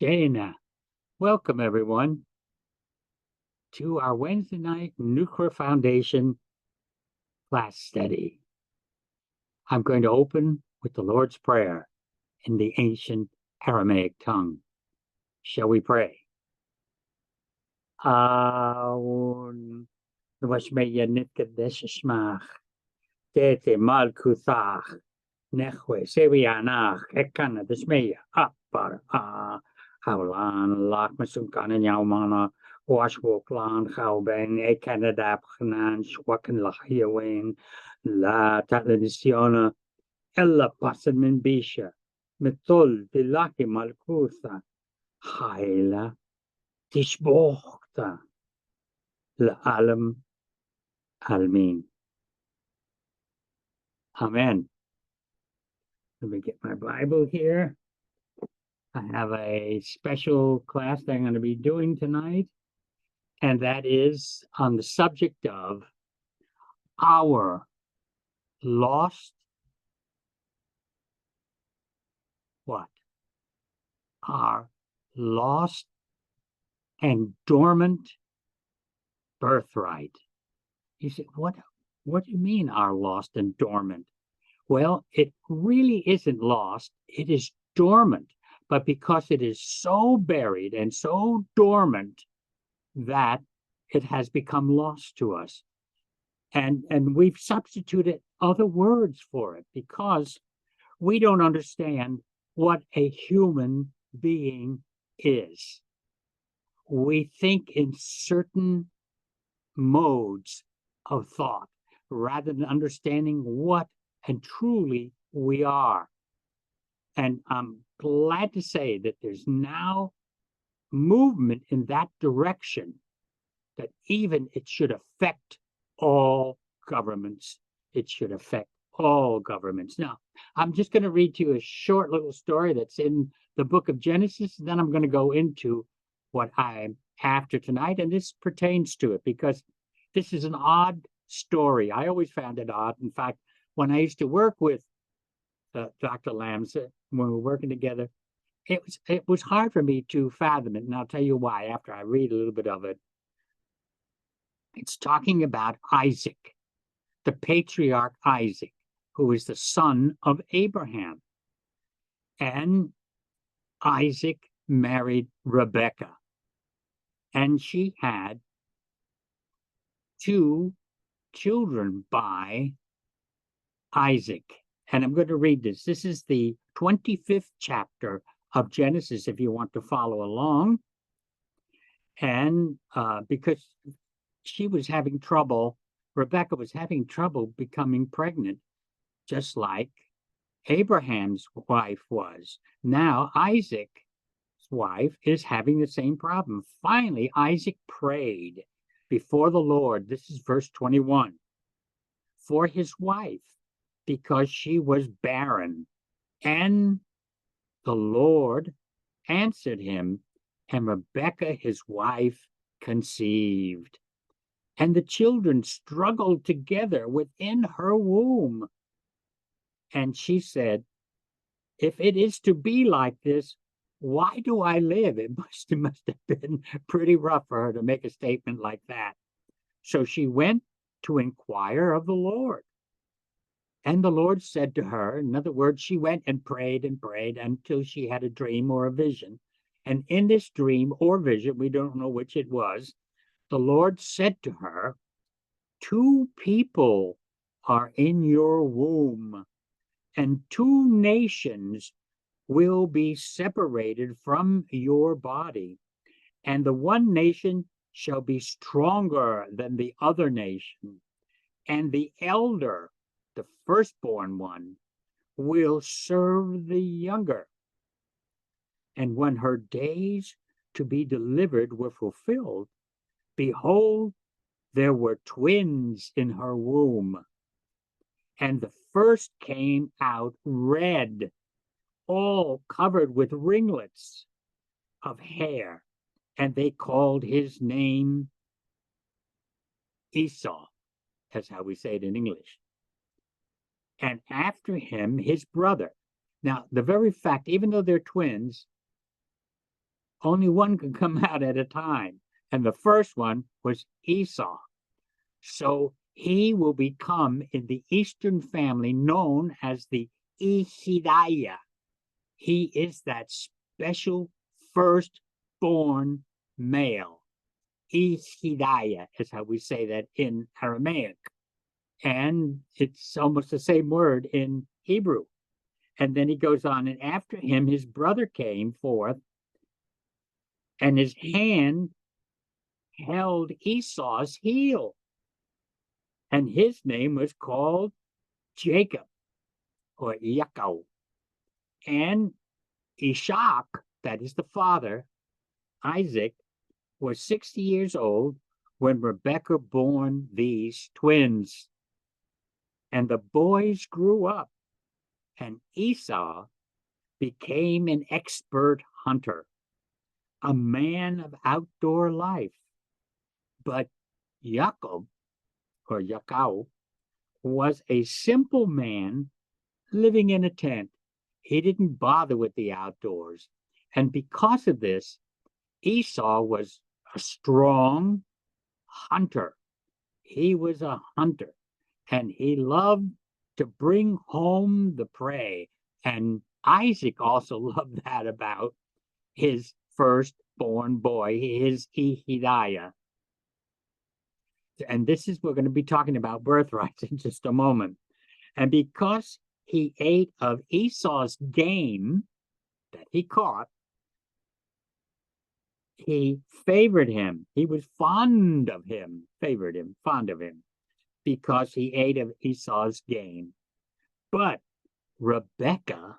Dana, welcome everyone to our Wednesday night Nuclear Foundation class study. I'm going to open with the Lord's Prayer in the ancient Aramaic tongue. Shall we pray? Aun Washmeya Nitkadeshmach, Tete Malkuthach, Nechwe, Sevianach, Ekana, Deshmeya, Apar, Howlan, Lakmasunkan, and Yaumana, Washwoklan, Hauben, Ekanadap, Hanan, Schwaken, Lahiawain, La Taladisiona, Ella Pasamin Bisha, Metol, Dilaki Malkutha, Haila, Tishbochta, La Alam, Almin. Amen. Let me get my Bible here. I have a special class that I'm going to be doing tonight, and that is on the subject of our lost what? Our lost and dormant birthright. You say, what do you mean our lost and dormant? Well, it really isn't lost. It is dormant. But because it is so buried and so dormant that it has become lost to us. And we've substituted other words for it because we don't understand what a human being is. We think in certain modes of thought rather than understanding what and truly we are. And I'm glad to say that there's now movement in that direction, that even it should affect all governments. It should affect all governments. Now, I'm just going to read to you a short little story that's in the book of Genesis, and then I'm going to go into what I'm after tonight, and this pertains to it because this is an odd story. I always found it odd. In fact, when I used to work with Dr. Lambs, when we were working together, it was hard for me to fathom it, and I'll tell you why after I read a little bit of it. It's talking about Isaac, the patriarch Isaac, who is the son of Abraham. And Isaac married Rebekah, and she had 2 children by Isaac. And I'm going to read this. This is the 25th chapter of Genesis, if you want to follow along. And because she was having trouble, Rebekah was having trouble becoming pregnant, just like Abraham's wife was. Now Isaac's wife is having the same problem. Finally, Isaac prayed before the Lord. This is verse 21. For his wife, because she was barren. And the Lord answered him, and Rebekah, his wife, conceived. And the children struggled together within her womb. And she said, if it is to be like this, why do I live? It must have been pretty rough for her to make a statement like that. So she went to inquire of the Lord. And the Lord said to her, in other words, she went and prayed until she had a dream or a vision. And in this dream or vision, we don't know which it was, the Lord said to her, 2 people are in your womb, and 2 nations will be separated from your body. And the one nation shall be stronger than the other nation, and the elder, the firstborn one, will serve the younger. And when her days to be delivered were fulfilled, behold, there were twins in her womb. And the first came out red, all covered with ringlets of hair, and they called his name Esau. That's how we say it in English. And after him, his brother. Now, the very fact, even though they're twins, Only one could come out at a time. And the first one was Esau. So he will become in the Eastern family known as the Ehidaiah. He is that special firstborn male. Ehidaiah is how we say that in Aramaic. And it's almost the same word in Hebrew. And then he goes on, and after him, his brother came forth, and his hand held Esau's heel. And his name was called Jacob, or Yaakov. And Ishak, that is the father, Isaac, was 60 years old when Rebekah bore these twins. And the boys grew up, and Esau became an expert hunter, a man of outdoor life. But Yaakov, or Yaakov, was a simple man living in a tent. He didn't bother with the outdoors. And because of this, Esau was a strong hunter. He was a hunter, and he loved to bring home the prey. And Isaac also loved that about his firstborn boy, his Ehidaiah. And this is, we're going to be talking about birthrights in just a moment. And because he ate of Esau's game that he caught, he favored him. He was fond of him, favored him, fond of him, because he ate of Esau's game. But Rebekah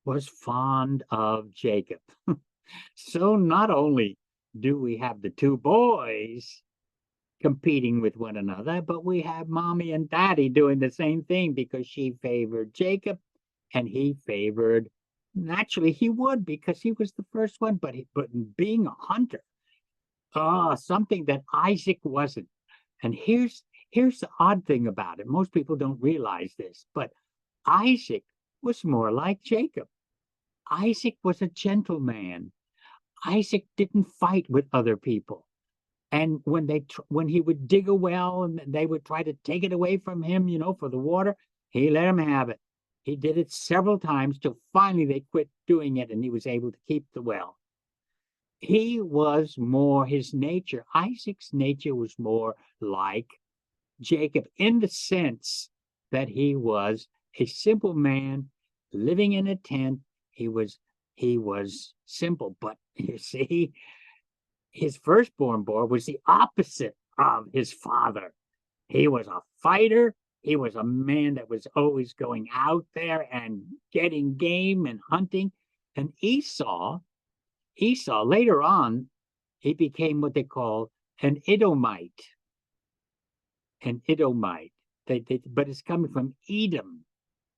was fond of Jacob. So not only do we have the two boys competing with one another, but we have mommy and daddy doing the same thing, because she favored Jacob and he favored, naturally he would, because he was the first one, but being a hunter, something that Isaac wasn't. And here's the odd thing about it. Most people don't realize this, but Isaac was more like Jacob. Isaac was a gentleman. Isaac didn't fight with other people. And when he would dig a well and they would try to take it away from him, for the water, he let him have it. He did it several times till finally they quit doing it and he was able to keep the well. He was more, his nature, Isaac's nature was more like Jacob, in the sense that he was a simple man living in a tent. He was simple, but you see, his firstborn boy was the opposite of his father. He was a fighter. He was a man that was always going out there and getting game and hunting. And Esau, later on, he became what they call an Edomite. An Edomite. But it's coming from Edom.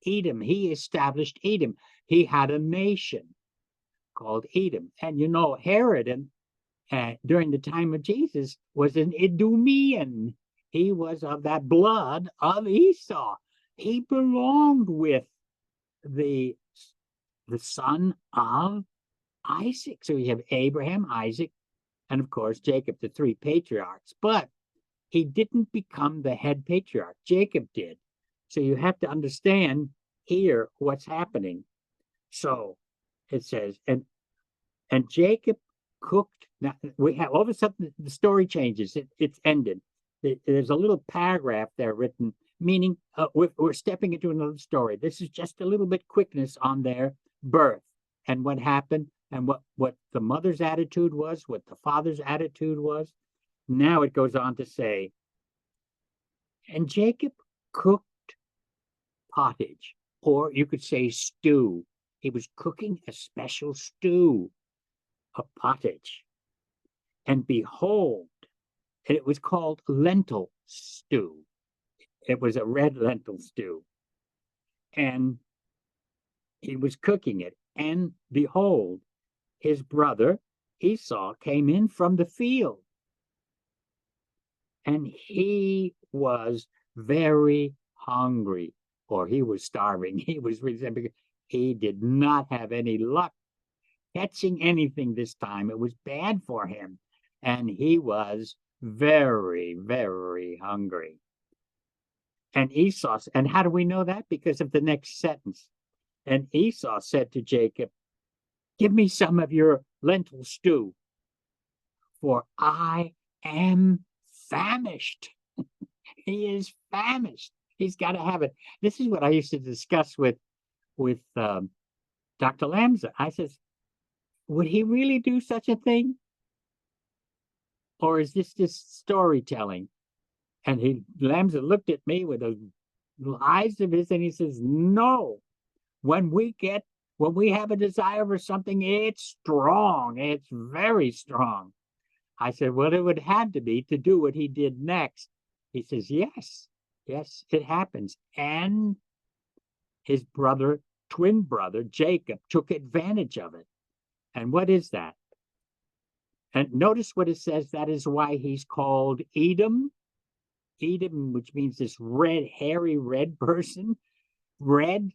Edom. He established Edom. He had a nation called Edom. And Herod during the time of Jesus was an Edomian. He was of that blood of Esau. He belonged with the son of Isaac. So we have Abraham, Isaac, and of course Jacob, the three patriarchs. But he didn't become the head patriarch. Jacob did. So you have to understand here what's happening. So it says, and Jacob cooked. Now we have all of a sudden the story changes. It's ended. There's a little paragraph there written, meaning we're stepping into another story. This is just a little bit quickness on their birth and what happened and what the mother's attitude was, what the father's attitude was. Now it goes on to say, and Jacob cooked pottage, or you could say stew. He was cooking a special stew, a pottage. And behold, it was called lentil stew. It was a red lentil stew. And he was cooking it. And behold, his brother Esau came in from the field. And he was very hungry, or he was starving. He was resembling. He did not have any luck catching anything this time. It was bad for him. And he was very, very hungry. And Esau, and how do we know that? Because of the next sentence. And Esau said to Jacob, give me some of your lentil stew, for I am famished. He is famished. He's got to have it. This is what I used to discuss with Dr. Lamza. I says, would he really do such a thing? Or is this just storytelling? And Lamza looked at me with those eyes of his and he says, no, when we have a desire for something, it's strong. It's very strong. I said, well, it would have to be to do what he did next. He says, yes, it happens. And his twin brother, Jacob, took advantage of it. And what is that? And notice what it says. That is why he's called Edom. Edom, which means this red, hairy red person, red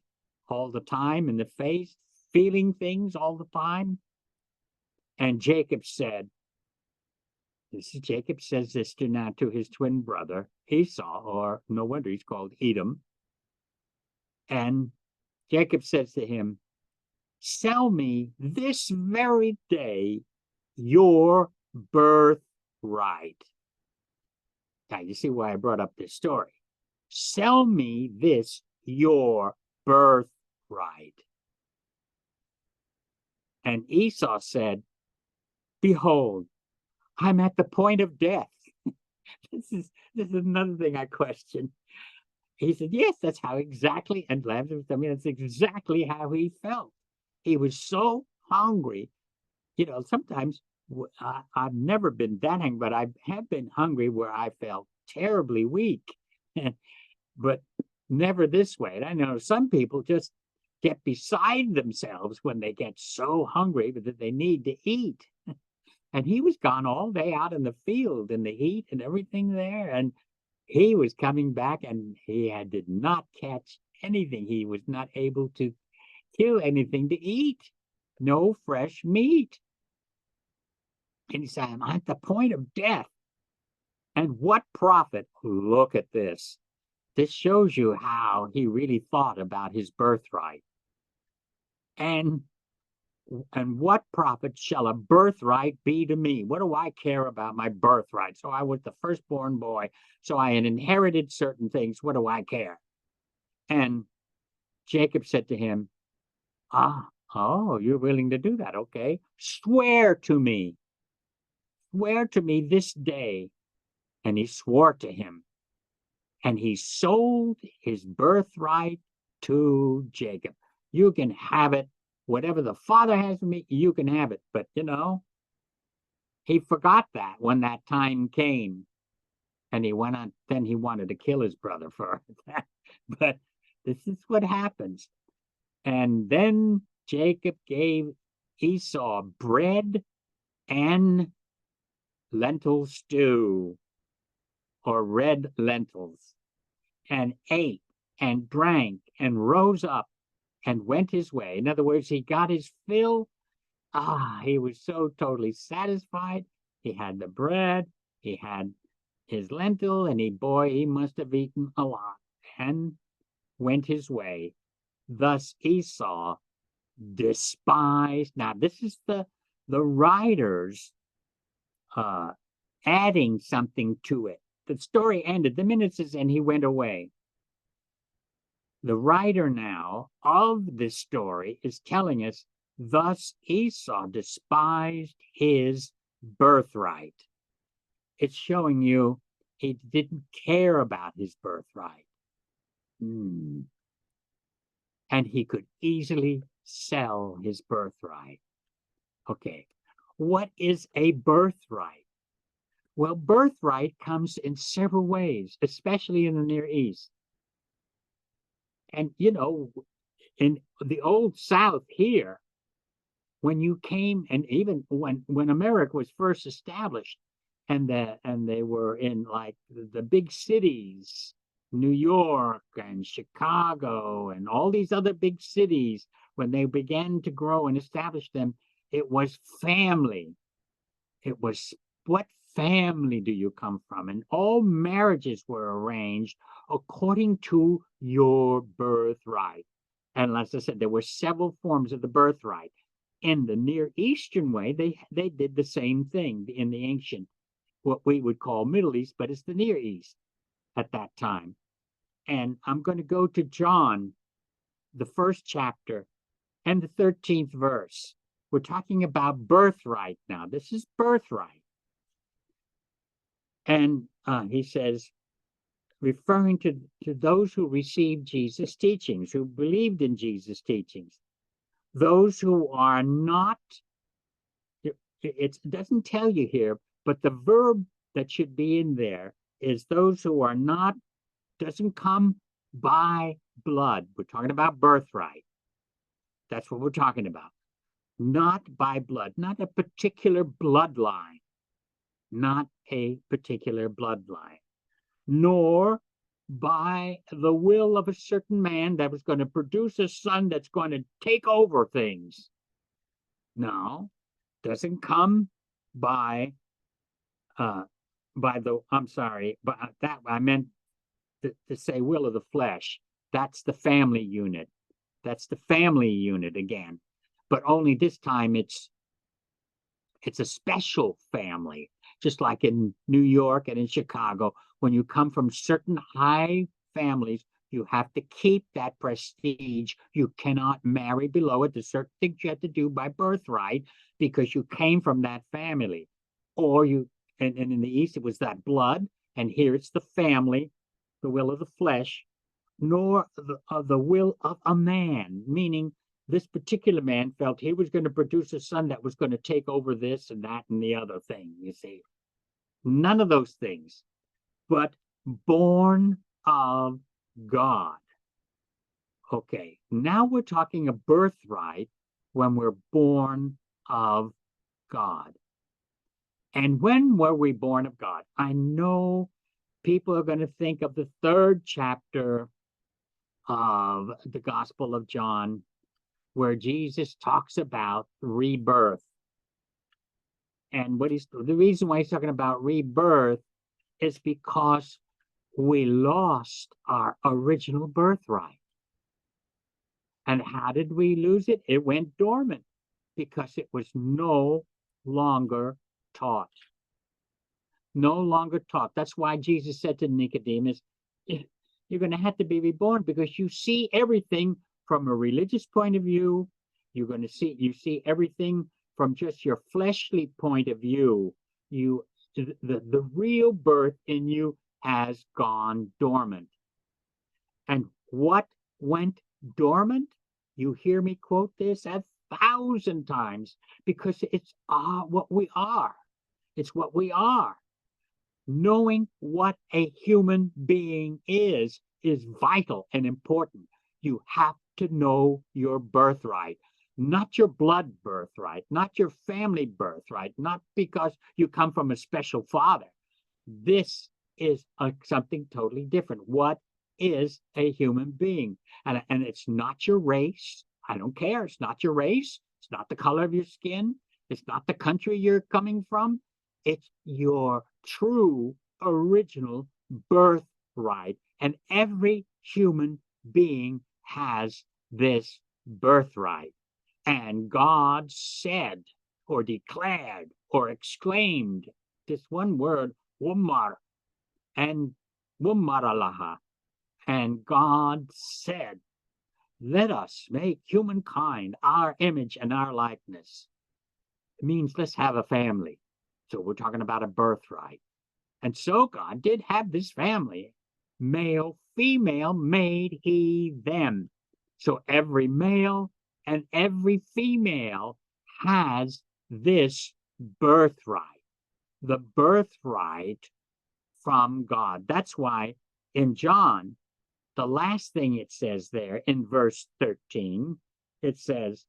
all the time in the face, feeling things all the time. And Jacob said, Jacob says this to his twin brother, Esau, or no wonder he's called Edom. And Jacob says to him, sell me this very day your birthright. Now, you see why I brought up this story. Sell me this, your birthright. And Esau said, behold, I'm at the point of death. This is another thing I question. He said, yes, that's how exactly, and that's exactly how he felt. He was so hungry. You know, sometimes I've never been that hungry, but I have been hungry where I felt terribly weak, but never this way. And I know some people just get beside themselves when they get so hungry that they need to eat. And he was gone all day out in the field in the heat and everything there. And he was coming back and did not catch anything. He was not able to kill anything to eat. No fresh meat. And he said, I'm at the point of death. And what profit? Look at this. This shows you how he really thought about his birthright. And what profit shall a birthright be to me? What do I care about my birthright? So I was the firstborn boy. So I had inherited certain things. What do I care? And Jacob said to him, you're willing to do that. Okay. Swear to me this day. And he swore to him. And he sold his birthright to Jacob. You can have it. Whatever the father has for me, you can have it. But, he forgot that when that time came. And he went on, then he wanted to kill his brother for that. But this is what happens. And then Jacob gave Esau bread and lentil stew, or red lentils, and ate and drank and rose up and went his way. In other words, he got his fill. He was so totally satisfied. He had the bread, he had his lentil, and he must have eaten a lot and went his way. Thus Esau despised. Now, this is the writers adding something to it. The story ended. The minute says, and he went away. The writer now of this story is telling us, thus Esau despised his birthright. It's showing you he didn't care about his birthright. And he could easily sell his birthright. Okay, what is a birthright? Well, birthright comes in several ways, especially in the Near East. And, in the old South here, when you came, and even when America was first established, and they were in like the big cities, New York and Chicago and all these other big cities, when they began to grow and establish them, It was family. It was, what family do you come from? And all marriages were arranged according to your birthright. And as I said, there were several forms of the birthright. In the Near Eastern way, they did the same thing in the ancient, what we would call Middle East, but it's the Near East at that time. And I'm going to go to John, the first chapter, and the 13th verse. We're talking about birthright now. This is birthright. And he says, referring to those who received Jesus' teachings, who believed in Jesus' teachings, those who are not, it doesn't tell you here, but the verb that should be in there is those who are not, doesn't come by blood. We're talking about birthright. That's what we're talking about. Not by blood, not a particular bloodline, not a particular bloodline, nor by the will of a certain man that was going to produce a son that's going to take over things. No, doesn't come by the, I'm sorry, but that I meant to say will of the flesh. That's the family unit. That's the family unit again. But only this time it's a special family, just like in New York and in Chicago. When you come from certain high families, you have to keep that prestige. You cannot marry below it. There's certain things you have to do by birthright because you came from that family. Or you, and in the East, it was that blood, and here it's the family, the will of the flesh, nor the will of a man, meaning this particular man felt he was going to produce a son that was going to take over this and that and the other thing, you see. None of those things, but born of God. Okay, now we're talking a birthright when we're born of God. And when were we born of God? I know people are going to think of the 3rd chapter of the Gospel of John, where Jesus talks about rebirth. And the reason why he's talking about rebirth is because we lost our original birthright. And how did we lose it? It went dormant because it was no longer taught. No longer taught. That's why Jesus said to Nicodemus, you're going to have to be reborn because you see everything from a religious point of view. You see everything from just your fleshly point of view. The real birth in you has gone dormant. And what went dormant? You hear me quote this 1,000 times because it's what we are. It's what we are. Knowing what a human being is vital and important. You have to know your birthright, not your blood birthright, not your family birthright, not because you come from a special father. This is something totally different. What is a human being? And it's not your race. I don't care. It's not your race. It's not the color of your skin. It's not the country you're coming from. It's your true original birthright. And every human being has this birthright. And God said or declared or exclaimed this one word, Wumar, and Wumaralaha. And God said, let us make humankind our image and our likeness. It means let's have a family. So we're talking about a birthright. And so God did have this family. Male, female made he them. So every male and every female has this birthright. The birthright from God. That's why in John, the last thing it says there in verse 13, it says,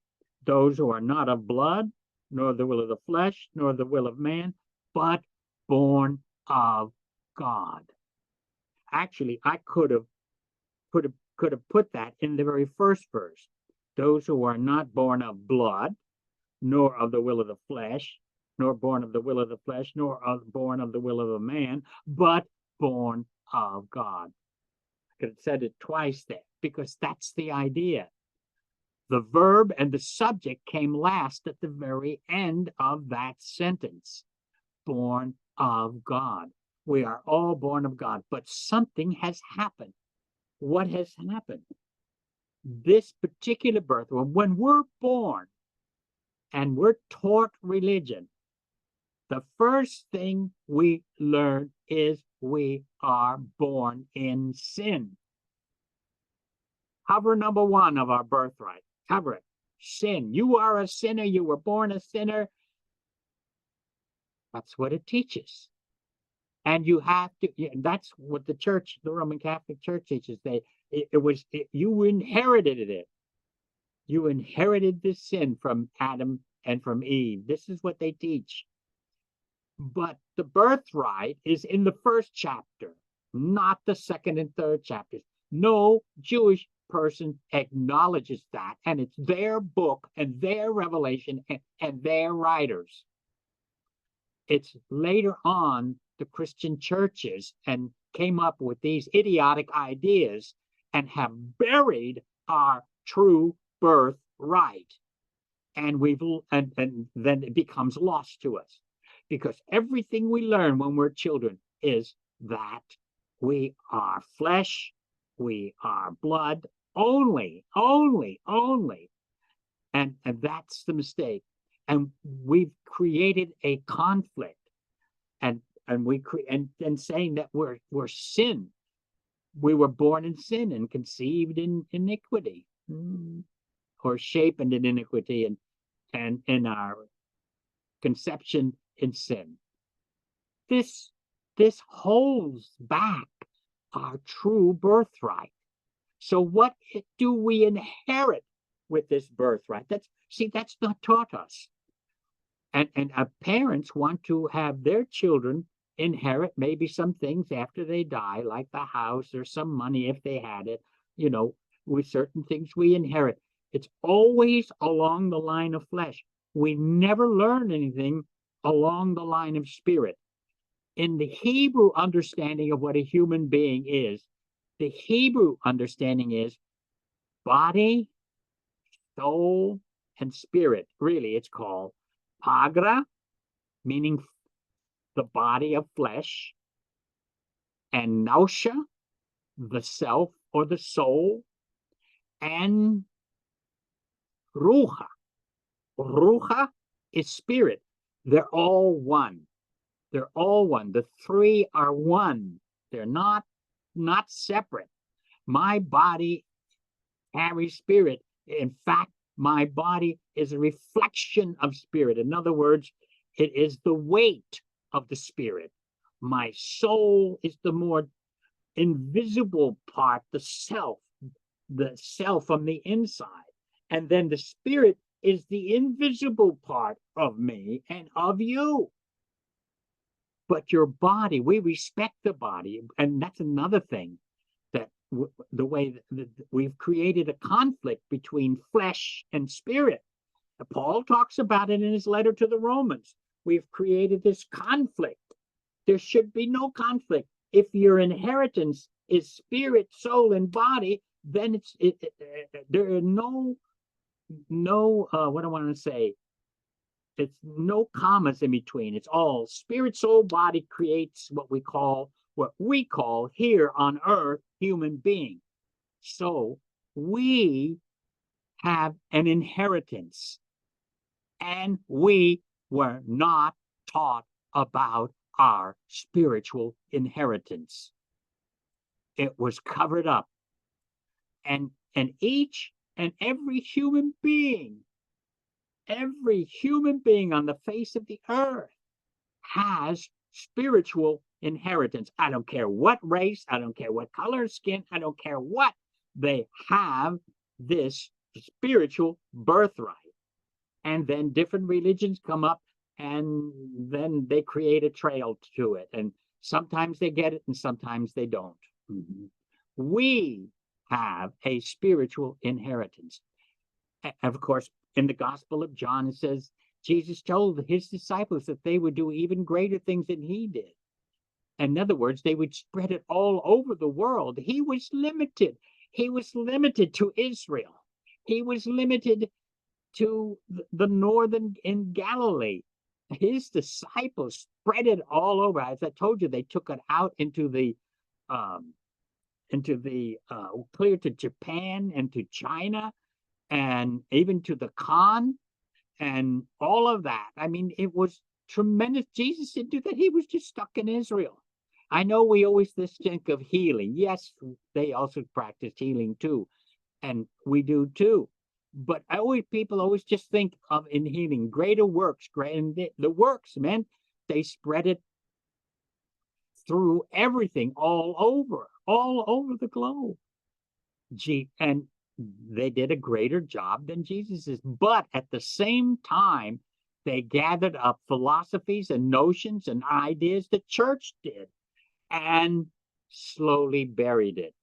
those who are not of blood, nor the will of the flesh, nor the will of man, but born of God. Actually, I could have put that in the very first verse. Those who are not born of blood, nor of the will of the flesh, nor born of the will of the flesh, nor born of the will of a man, but born of God. I could have said it twice there because that's the idea. The verb and the subject came last at the very end of that sentence. Born of God. We are all born of God, but something has happened. What has happened? This particular birth, when we're born and we're taught religion, the first thing we learn is we are born in sin. Cover number one of our birthright. Cover it. Sin. You are a sinner. You were born a sinner. That's what it teaches. And you have to, that's what the church, the Roman Catholic Church teaches. You inherited it. You inherited this sin from Adam and from Eve. This is what they teach. But the birthright is in the first chapter, not the second and third chapters. No Jewish person acknowledges that, and it's their book and their revelation and their writers. It's later on the Christian churches and came up with these idiotic ideas and have buried our true birthright. And then it becomes lost to us, because everything we learn when we're children is that we are flesh, we are blood, only. And that's the mistake. And we've created a conflict, and saying that we're sin. We were born in sin and conceived in iniquity, or shapen in iniquity, and in our conception in sin. This holds back our true birthright. So what do we inherit with this birthright? That's not taught us. And our parents want to have their children inherit maybe some things after they die, like the house or some money if they had it. With certain things we inherit. It's always along the line of flesh. We never learn anything along the line of spirit. In the Hebrew understanding of what a human being is, the Hebrew understanding is body, soul, and spirit. Really, it's called pagra, meaning the body of flesh, and nausha, the self or the soul, and ruha. Ruha is spirit. They're all one. They're all one. The three are one. They're not separate. My body carries spirit. In fact, my body is a reflection of spirit. In other words, it is the weight of the spirit. My soul is the more invisible part, the self from the inside. And then the spirit is the invisible part of me and of you. But your body, we respect the body. And that's another thing, that the way that we've created a conflict between flesh and spirit. Paul talks about it in his letter to the Romans. We've created this conflict. There should be no conflict. If your inheritance is spirit, soul, and body, then there are no what I want to say. It's no commas in between. It's all spirit, soul, body creates what we call here on earth human being. So we have an inheritance, and we were not taught about our spiritual inheritance. It was covered up. And each and every human being on the face of the earth has spiritual inheritance. I don't care what race, I don't care what color of skin, I don't care what. They have this spiritual birthright. And then different religions come up, and then they create a trail to it. And sometimes they get it and sometimes they don't. We have a spiritual inheritance. And of course, in the Gospel of John, it says Jesus told his disciples that they would do even greater things than he did. In other words, they would spread it all over the world. He was limited. He was limited to Israel. He was limited to the northern in Galilee. His disciples spread it all over. As I told you, they took it out um, into the clear to Japan and to China and even to the Khan and all of that. I mean, it was tremendous. Jesus didn't do that. He was just stuck in Israel. I know we always think of healing. Yes, they also practiced healing too, and we do too. But people always just think of in healing greater works. And the works meant they spread it through everything, all over the globe. And they did a greater job than Jesus is. But at the same time, they gathered up philosophies and notions and ideas the church did and slowly buried it.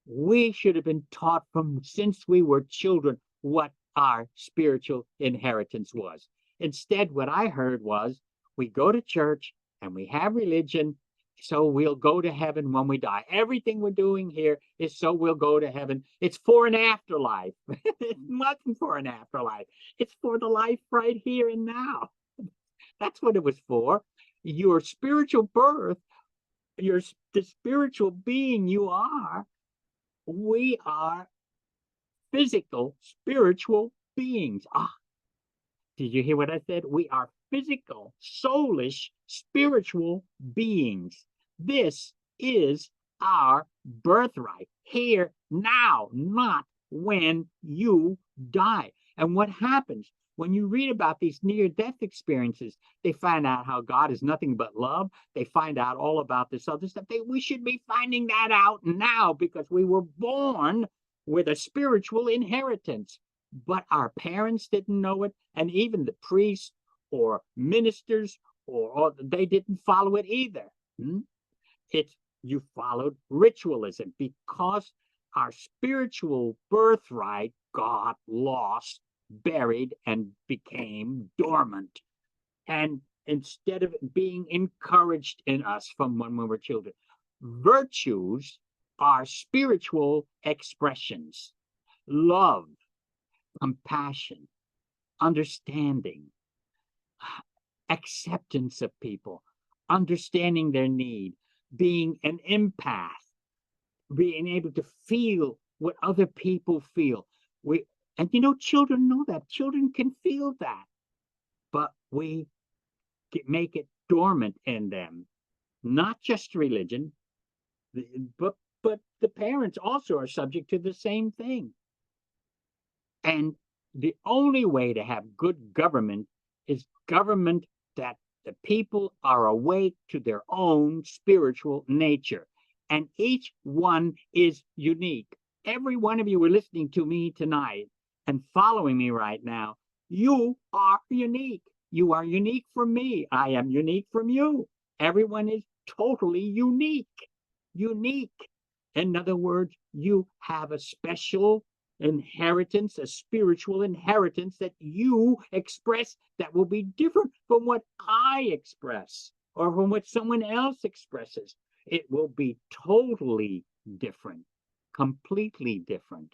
We should have been taught from since we were children what our spiritual inheritance was. Instead, what I heard was we go to church and we have religion so we'll go to heaven when we die. Everything we're doing here is so we'll go to heaven. It's for an afterlife. It wasn't for an afterlife. It's for the life right here and now. That's what it was for. Your spiritual birth, the spiritual being you are, we are physical, spiritual beings. Did you hear what I said? We are physical, soulish, spiritual beings. This is our birthright here now, not when you die. And what happens when you read about these near-death experiences? They find out how God is nothing but love. They find out all about this other stuff. We should be finding that out now because we were born with a spiritual inheritance. But our parents didn't know it, and even the priests or ministers or they didn't follow it either. You followed ritualism because our spiritual birthright got lost, buried, and became dormant. And instead of being encouraged in us from when we were children, virtues are spiritual expressions: love, compassion, understanding, acceptance of people, understanding their need, being an empath, being able to feel what other people feel. And children know that. Children can feel that, but we make it dormant in them. Not just religion, but the parents also are subject to the same thing. And the only way to have good government is government that the people are awake to their own spiritual nature. And each one is unique. Every one of you are listening to me tonight and following me right now. You are unique. You are unique from me. I am unique from you. Everyone is totally unique. Unique. In other words, you have a special inheritance, a spiritual inheritance that you express that will be different from what I express or from what someone else expresses. It will be totally different, completely different.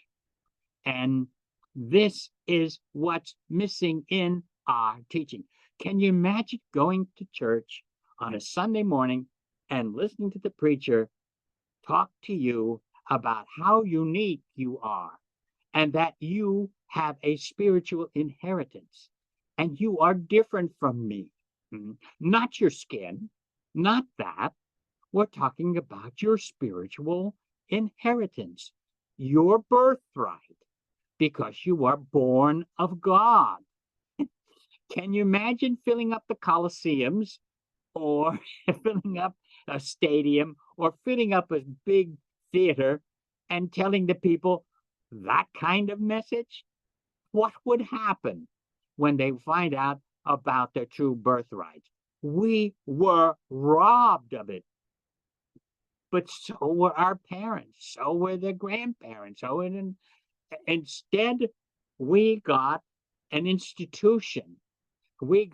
And this is what's missing in our teaching. Can you imagine going to church on a Sunday morning and listening to the preacher talk to you about how unique you are and that you have a spiritual inheritance and you are different from me? Not your skin, not that. We're talking about your spiritual inheritance, your birthright, because you are born of God. Can you imagine filling up the Colosseums or filling up a stadium or filling up a big theater and telling the people that kind of message? What would happen when they find out about their true birthright? We were robbed of it. But so were our parents, so were their grandparents. Instead We got an institution. We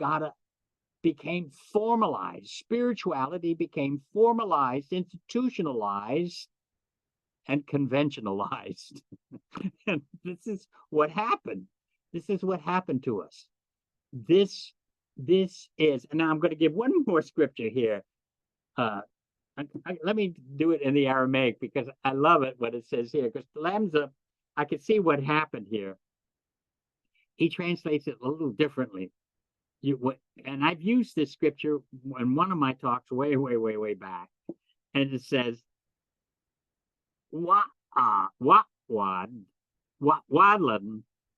became formalized. Spirituality became formalized, institutionalized, and conventionalized. And this is what happened. This is what happened to us. This is, and now I'm going to give one more scripture here. Let me do it in the Aramaic because I love it what it says here. Because Lamza, I can see what happened here. He translates it a little differently. And I've used this scripture in one of my talks way back, and it says, wadlan,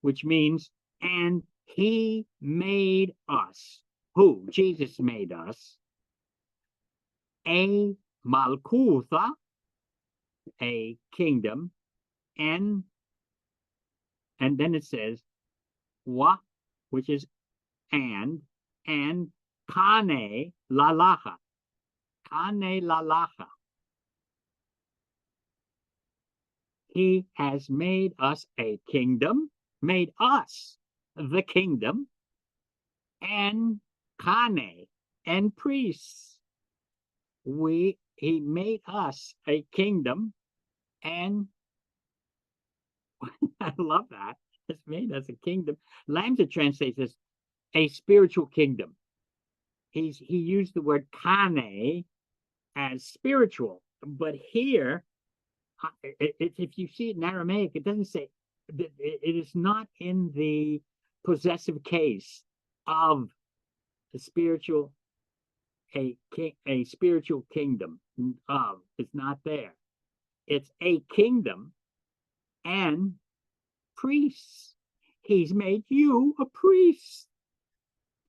which means, and he made us. Who? Jesus made us. A malkutha, a kingdom, and then it says, wa, which is and kane lalacha. Kane lalacha. He has made us a kingdom, made us the kingdom, and kane, and priests. He made us a kingdom, and I love that. It's made us a kingdom. Lamsa translates this a spiritual kingdom. He used the word kane as spiritual, but here, if you see it in Aramaic, it doesn't say, it is not in the possessive case of the spiritual, a spiritual kingdom of. It's not there. It's a kingdom and priests. He's made you a priest.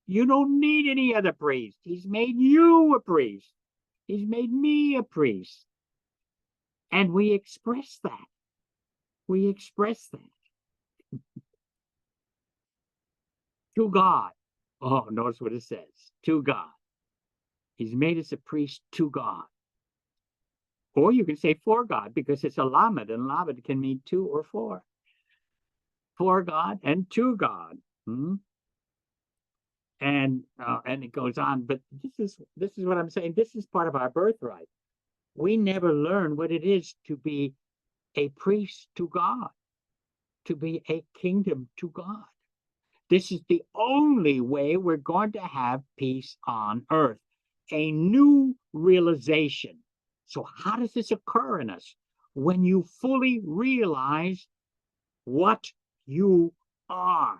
You don't need any other priest. He's made you a priest. He's made me a priest. And we express that. We express that. To God. Oh, notice what it says. To God. He's made us a priest to God. Or you can say for God, because it's a lamed, and lamed can mean to or for. For God and to God. And it goes on, but this is what I'm saying. This is part of our birthright. We never learn what it is to be a priest to God, to be a kingdom to God. This is the only way we're going to have peace on earth, a new realization. So how does this occur in us? When you fully realize what you are.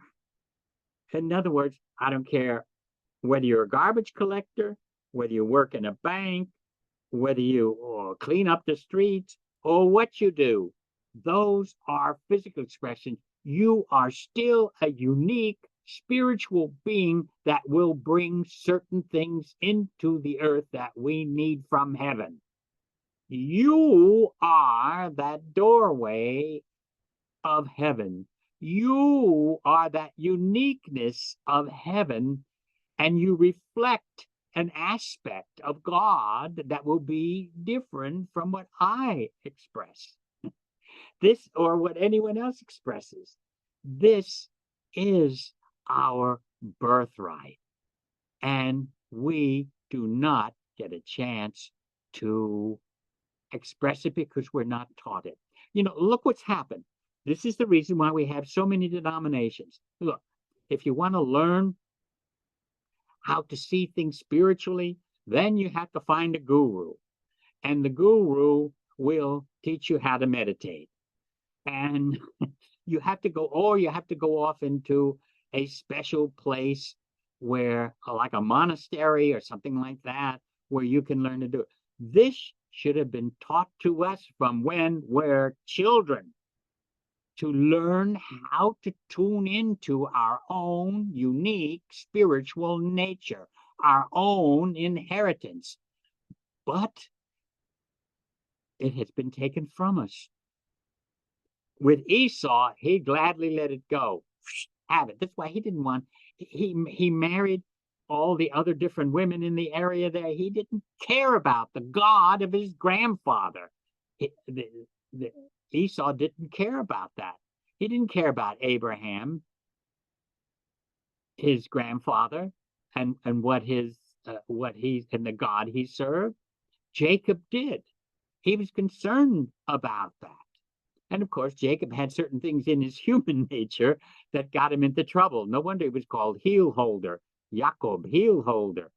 In other words, I don't care whether you're a garbage collector, whether you work in a bank, whether you clean up the streets, or what you do. Those are physical expressions. You are still a unique spiritual being that will bring certain things into the earth that we need from heaven. You are that doorway of heaven. You are that uniqueness of heaven, and you reflect an aspect of God that will be different from what I express. This or what anyone else expresses. This is our birthright. And we do not get a chance to express it because we're not taught it. You know, look what's happened. This is the reason why we have so many denominations. Look, if you want to learn how to see things spiritually, then you have to find a guru. And the guru will teach you how to meditate. And you have to go off into a special place where, like a monastery or something like that, where you can learn to do it. This should have been taught to us from when we're children, to learn how to tune into our own unique spiritual nature, our own inheritance. But it has been taken from us. With Esau, he gladly let it go. Have it. That's why he didn't want, he married all the other different women in the area there. He didn't care about the God of his grandfather. Esau didn't care about that. He didn't care about Abraham, his grandfather, and what he and the God he served. Jacob did. He was concerned about that. And of course, Jacob had certain things in his human nature that got him into trouble. No wonder he was called heel holder, Jacob, heel holder.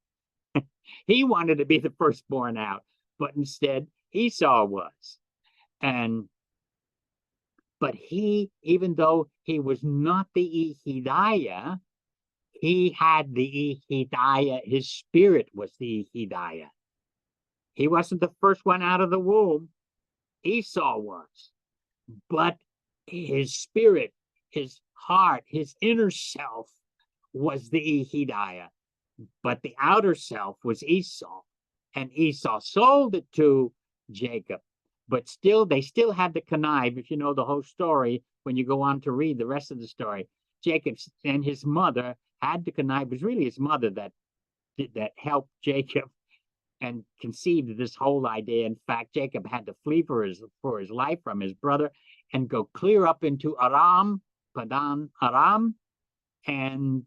He wanted to be the firstborn out, but instead Esau was. And but he, even though he was not the Ehidaiah, he had the Ehidaiah. His spirit was the Ehidaiah. He wasn't the first one out of the womb. Esau was. But his spirit, his heart, his inner self was the Ehidaiah. But the outer self was Esau. And Esau sold it to Jacob. But still, they still had to connive. If you know the whole story, when you go on to read the rest of the story, Jacob and his mother had to connive. It was really his mother that helped Jacob and conceived this whole idea. In fact, Jacob had to flee for his life from his brother and go clear up into Aram, Padan Aram, and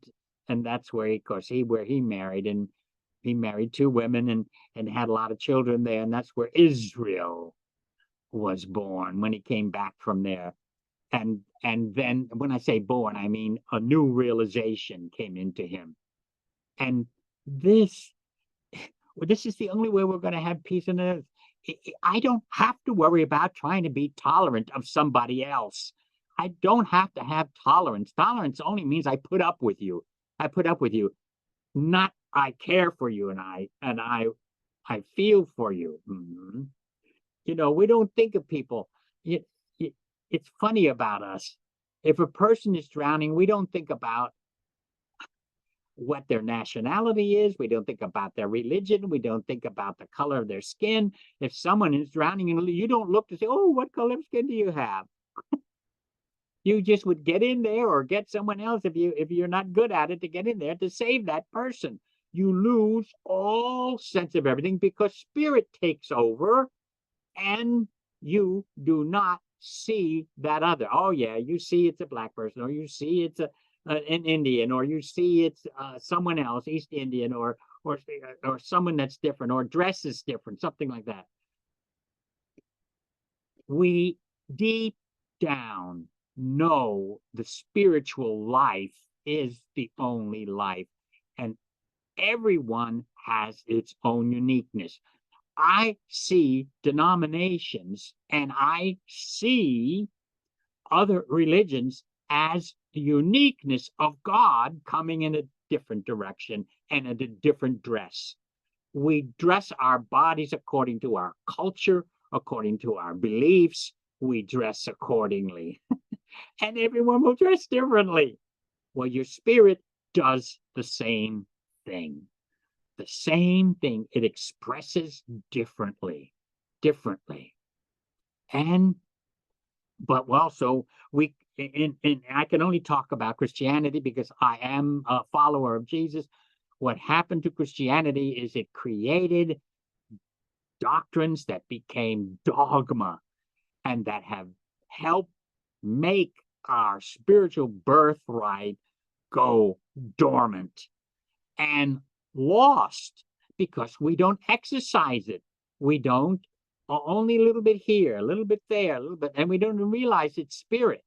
that's where he married, and he married two women and had a lot of children there, and that's where Israel was born when he came back from there. And then when I say born, I mean a new realization came into him. And this is the only way we're going to have peace on earth. I don't have to worry about trying to be tolerant of somebody else. I don't have to have tolerance. Tolerance only means I put up with you. I put up with you, not I care for you and I feel for you. Mm-hmm. You know, we don't think of people. It's funny about us. If a person is drowning, we don't think about what their nationality is. We don't think about their religion. We don't think about the color of their skin. If someone is drowning, you don't look to say, oh, what color of skin do you have? You just would get in there or get someone else if you're not good at it to get in there to save that person. You lose all sense of everything because spirit takes over and you do not see that other. Oh yeah, you see it's a black person, or you see it's an Indian, or you see it's someone else, East Indian, or someone that's different, or dresses different, something like that. We deep down know the spiritual life is the only life, and everyone has its own uniqueness. I see denominations and I see other religions as the uniqueness of God coming in a different direction and in a different dress. We dress our bodies according to our culture, according to our beliefs. We dress accordingly. And everyone will dress differently. Well, your spirit does the same thing. The same thing. It expresses differently. And but also I can only talk about Christianity because I am a follower of Jesus. What happened to Christianity is it created doctrines that became dogma and that have helped make our spiritual birthright go dormant and lost because we don't exercise it. We don't, only a little bit here, a little bit there, a little bit, and we don't realize it's spirit.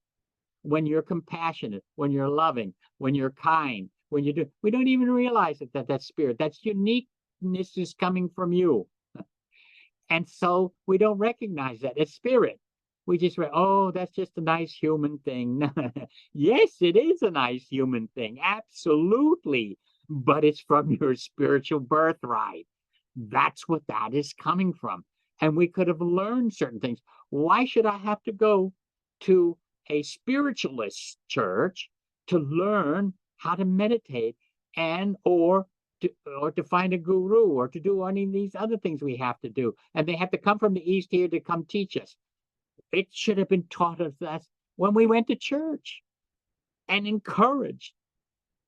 When you're compassionate, when you're loving, when you're kind, when you do, we don't even realize it, that's spirit. That's uniqueness is coming from you. And so we don't recognize that as spirit. We just say, oh, that's just a nice human thing. Yes, it is a nice human thing. Absolutely. But it's from your spiritual birthright. That's what that is coming from. And we could have learned certain things. Why should I have to go to a spiritualist church to learn how to meditate or to find a guru or to do any of these other things we have to do? And they have to come from the East here to come teach us. It should have been taught us that when we went to church and encouraged.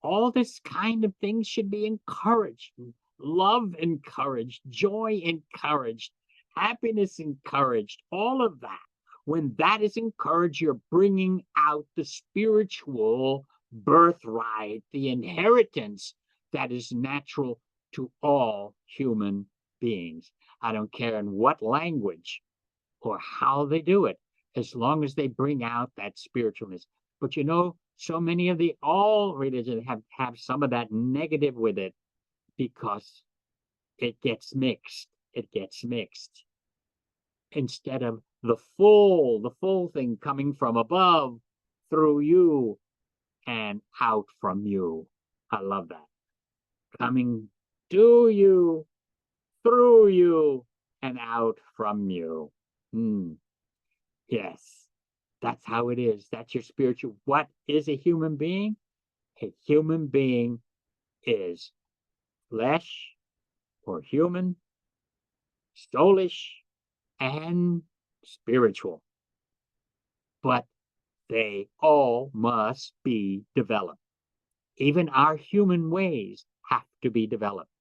All this kind of things should be encouraged. Love encouraged, joy encouraged, happiness encouraged, all of that. When that is encouraged, you're bringing out the spiritual birthright, the inheritance that is natural to all human beings. I don't care in what language or how they do it, as long as they bring out that spiritualness. But you know, so many of all religions have some of that negative with it, because it gets mixed. It gets mixed. Instead of the full thing coming from above, through you, and out from you. I love that. Coming to you, through you, and out from you. Yes, that's how it is. That's your spiritual. What is a human being? A human being is flesh or human, soulish, and spiritual. But they all must be developed. Even our human ways have to be developed.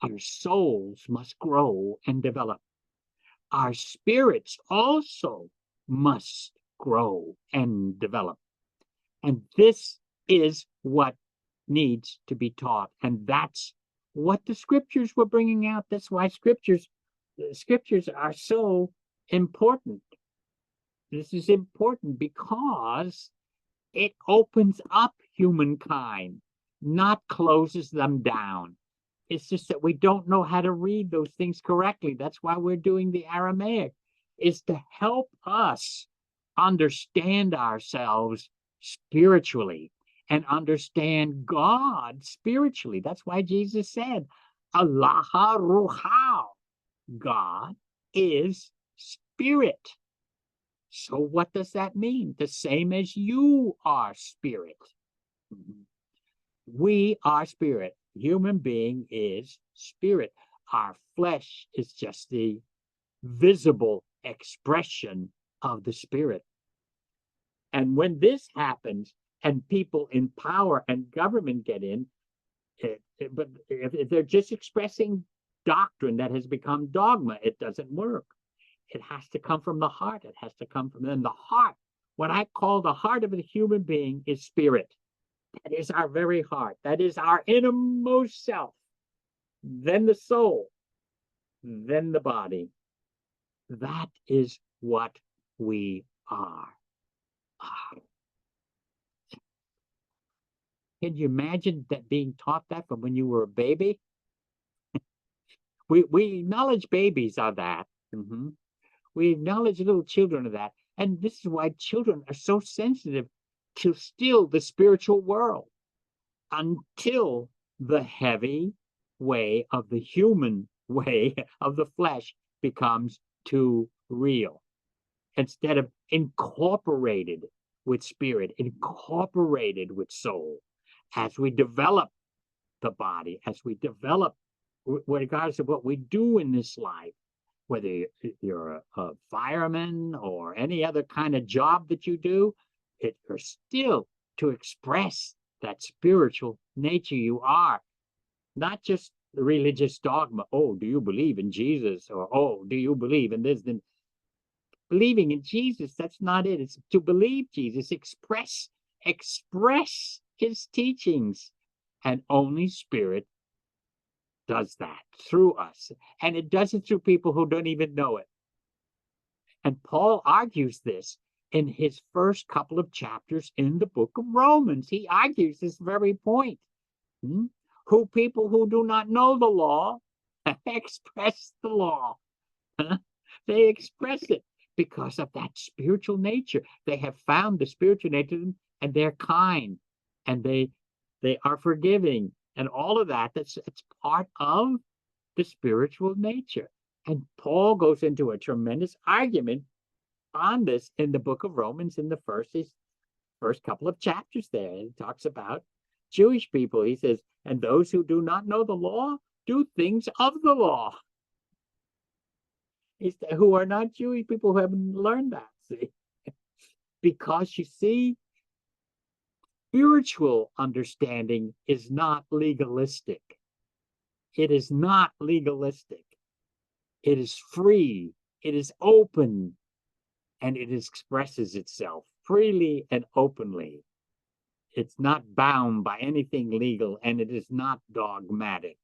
Our souls must grow and develop. Our spirits also must grow and develop. And this is what needs to be taught. And that's what the scriptures were bringing out. That's why the scriptures are so important. This is important because it opens up humankind, not closes them down. It's just that we don't know how to read those things correctly. That's why we're doing the Aramaic, is to help us understand ourselves spiritually and understand God spiritually. That's why Jesus said, Allah Ruha, God is spirit. So what does that mean? The same as you are spirit. We are spirit. Human being is spirit. Our flesh is just the visible expression of the spirit. And when this happens, and people in power and government get in, but if they're just expressing doctrine that has become dogma, it doesn't work. It has to come from the heart. It has to come from the heart. What I call the heart of the human being is spirit. That is our very heart. That is our innermost self. Then the soul. Then the body. That is what we are. Can you imagine that being taught that from when you were a baby? We acknowledge babies are that. We acknowledge little children of that. And this is why children are so sensitive to still the spiritual world, until the heavy way of the human way of the flesh becomes too real. Instead of incorporated with spirit, incorporated with soul, as we develop the body, as we develop, regardless of what we do in this life, whether you're a fireman or any other kind of job that you do, you're still to express that spiritual nature you are, not just the religious dogma. Oh, do you believe in Jesus? Or, oh, do you believe in this? Then believing in Jesus, that's not it. It's to believe Jesus, express his teachings. And only spirit does that through us. And it does it through people who don't even know it. And Paul argues this in his first couple of chapters in the book of Romans. He argues this very point. Who people who do not know the law express the law. They express it because of that spiritual nature. They have found the spiritual nature, and they're kind, and they are forgiving, and all of that. It's part of the spiritual nature. And Paul goes into a tremendous argument on this in the book of Romans in the first couple of chapters there. He talks about Jewish people. He says, and those who do not know the law do things of the law. Who are not Jewish people, who haven't learned that, see? Because you see, spiritual understanding is not legalistic. It is not legalistic. It is free. It is open. and it expresses itself freely and openly. It's not bound by anything legal, and it is not dogmatic.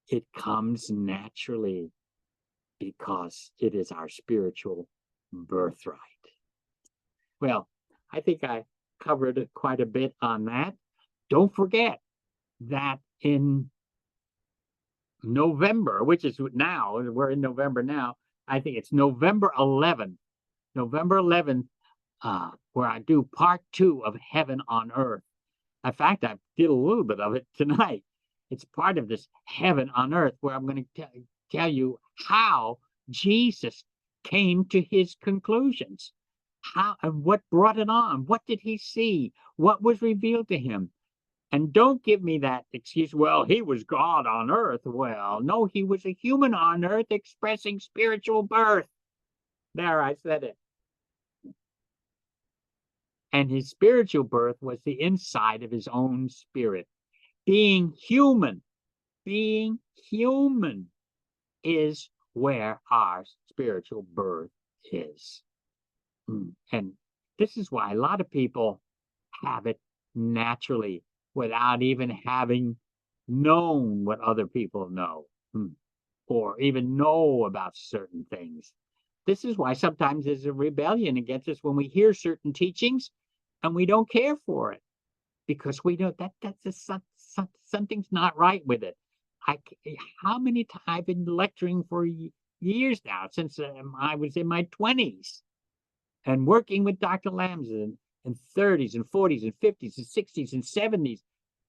It comes naturally because it is our spiritual birthright. Well, I think I covered quite a bit on that. Don't forget that in November, which is now, we're in November now, I think it's November 11th, where I do part 2 of Heaven on Earth. In fact, I did a little bit of it tonight. It's part of this Heaven on Earth, where I'm going to tell you how Jesus came to his conclusions. How and what brought it on? What did he see? What was revealed to him? And don't give me that excuse, well, he was God on earth. Well, no, he was a human on earth expressing spiritual birth. There, I said it. And his spiritual birth was the inside of his own spirit. Being human is where our spiritual birth is. And this is why a lot of people have it naturally without even having known what other people know, or even know about certain things. This is why sometimes there's a rebellion against us when we hear certain teachings and we don't care for it, because we know that's something's not right with it. How many times I've been lecturing for years now, since I was in my 20s, and working with Dr. Lambs in 30s and 40s and 50s and 60s and 70s.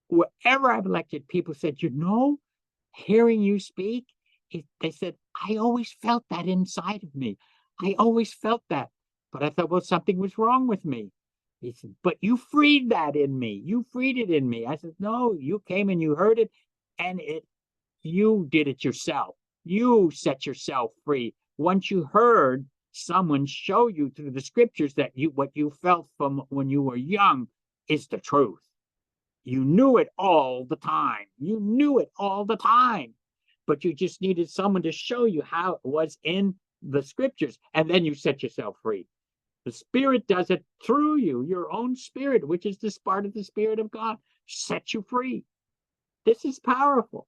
Wherever I've lectured, people said, hearing you speak, they said, I always felt that inside of me. I always felt that. But I thought, well, something was wrong with me. He said, but you freed that in me. You freed it in me. I said, no, you came and you heard it, and you did it yourself. You set yourself free. Once you heard someone show you through the scriptures that what you felt from when you were young is the truth. You knew it all the time. You knew it all the time. But you just needed someone to show you how it was in the scriptures, and then you set yourself free. The Spirit does it through you. Your own spirit, which is this part of the Spirit of God, sets you free. This is powerful.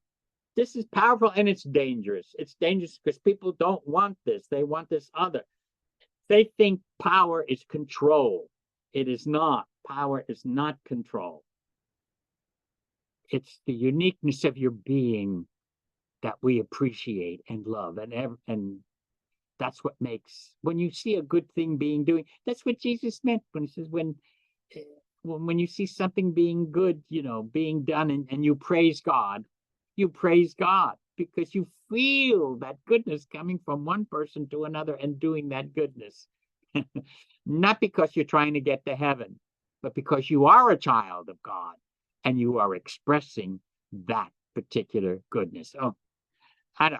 This is powerful, and it's dangerous. It's dangerous because people don't want this. They want this other. They think power is control. It is not. Power is not control. It's the uniqueness of your being that we appreciate and love. And that's what makes, when you see a good thing being doing, that's what Jesus meant when he says, when you see something being good, being done, and you praise God because you feel that goodness coming from one person to another and doing that goodness. Not because you're trying to get to heaven, but because you are a child of God and you are expressing that particular goodness. Oh,